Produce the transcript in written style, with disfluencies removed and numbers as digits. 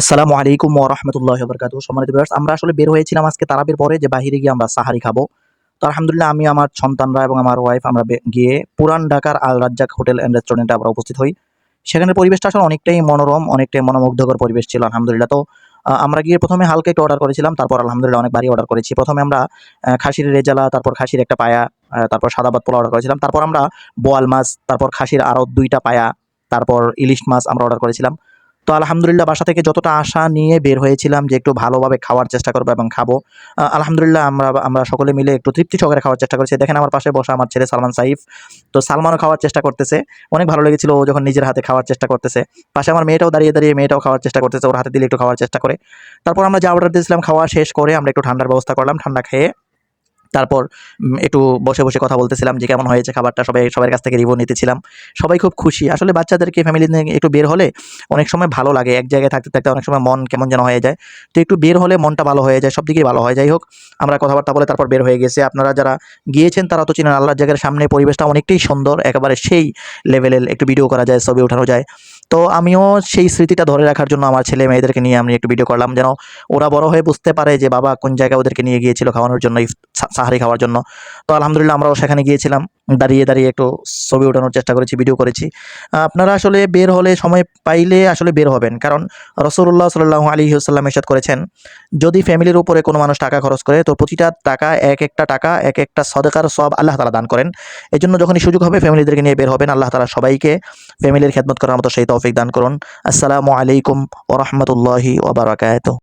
আসসালামু আলাইকুম ওয়া রাহমাতুল্লাহি ওয়া বারাকাতুহু। সম্মানিত ভিউয়ার্স, আমরা আসলে বের হয়েছিলাম আজকে তারাবির পরে যে বাহিরে গিয়ে আমরা সাহারি খাবো। তো আলহামদুলিল্লাহ আমি আমার সন্তানরা এবং আমার ওয়াইফ আমরা গিয়ে পুরান ঢাকার আল রাজ্জাক হোটেল অ্যান্ড রেস্টুরেন্টে আমরা উপস্থিত হই। সেখানের পরিবেশটা আসলে অনেকটাই মনোরম, অনেকটাই মনোমুগ্ধকর পরিবেশ ছিল আলহামদুলিল্লাহ। তো আমরা গিয়ে ১ম এ হালকা একটু অর্ডার করেছিলাম। তারপর আলহামদুলিল্লাহ অনেক ভারী অর্ডার করেছি। ১ম এ আমরা খাসির রেজালা, তারপর খাসির একটা পায়া, তারপর সাদা ভাত পোলাও অর্ডার করেছিলাম। তারপর আমরা বোয়াল মাছ, তারপর খাসির আরও ২ টা পায়া, তারপর ইলিশ মাছ আমরা অর্ডার করেছিলাম। তো আলহামদুলিল্লাহ বাসা থেকে যতটা আশা নিয়ে বের হয়েছিলাম যে একটু ভালোভাবে খাওয়ার চেষ্টা করবো এবং খাবো। আলহামদুলিল্লাহ আমরা সকলে মিলে একটু তৃপ্তি সহকারে খাওয়ার চেষ্টা করেছি। দেখেন আমার পাশে বসা আমার ছেলে সালমান সাইফ। তো সালমানও খাওয়ার চেষ্টা করতেছে। অনেক ভালো লেগেছিল ও যখন নিজের হাতে খাওয়ার চেষ্টা করতেছে। পাশে আমার মেয়েটাও দাঁড়িয়ে মেয়েটাও খাওয়ার চেষ্টা করতেছে। ওর হাতে দিলে একটু খাওয়ার চেষ্টা করে। তারপর আমরা যা অর্ডার দিয়েছিলাম খাওয়া শেষ করে আমরা একটু ঠান্ডার ব্যবস্থা করলাম। ঠান্ডা খেয়ে তারপর একটু বসে কথা বলতেছিলাম যে কেমন হয়েছে খাবারটা, সবার কাছ থেকে রিভিউ নিতেছিলাম। সবাই খুব খুশি। আসলে বাচ্চাদেরকে ফ্যামিলি নিয়ে একটু বের হলে অনেক সময় ভালো লাগে। এক জায়গায় থাকতে অনেক সময় মন কেমন যেন হয়ে যায়। তো একটু বের হলে মনটা ভালো হয়ে যায়, সবদিকেই ভালো হয়। যাই হোক, আমরা কথাবার্তা বলে তারপর বের হয়ে গেছি। আপনারা যারা গিয়েছেন তারা তো চিনেন, আল্লাহর জায়গার সামনে পরিবেশটা অনেকটাই সুন্দর, একেবারে সেই লেভেলের। একটু ভিডিও করা যায়, ছবি ওঠানো যায়। তো আমিও সেই স্মৃতিটা ধরে রাখার জন্য আমার ছেলে মেয়েদেরকে নিয়ে আমি একটু ভিডিও করলাম, যেন ওরা বড় হয়ে বুঝতে পারে যে বাবা কোন জায়গায় ওদেরকে নিয়ে গিয়েছিল খাওয়ানোর জন্য, সাহারি খাওয়ার জন্য। তো আলহামদুলিল্লাহ আমরাও সেখানে গিয়েছিলাম। দাঁড়িয়ে একটু ছবি ওঠানোর চেষ্টা করেছি, ভিডিও করেছি। আপনারা আসলে বের হলে সময় পাইলে আসলে বের হবেন। কারণ রাসূলুল্লাহ সাল্লাল্লাহু আলাইহি ওয়াসাল্লাম ইরশাদ করেছেন, যদি ফ্যামিলির উপরে কোনো মানুষ টাকা খরচ করে তো প্রতিটা টাকা এক একটা সদকার সওয়াব আল্লাহ তাআলা দান করেন। এজন্য যখনই সুযোগ হবে ফ্যামিলিদেরকে নিয়ে বের হবেন। আল্লাহ তাআলা সবাইকে ফ্যামিলির খেদমত করার মতো সেই তৌফিক দান করুন। আসসালামু আলাইকুম ওয়া রাহমাতুল্লাহি ওয়া বারাকাতুহু।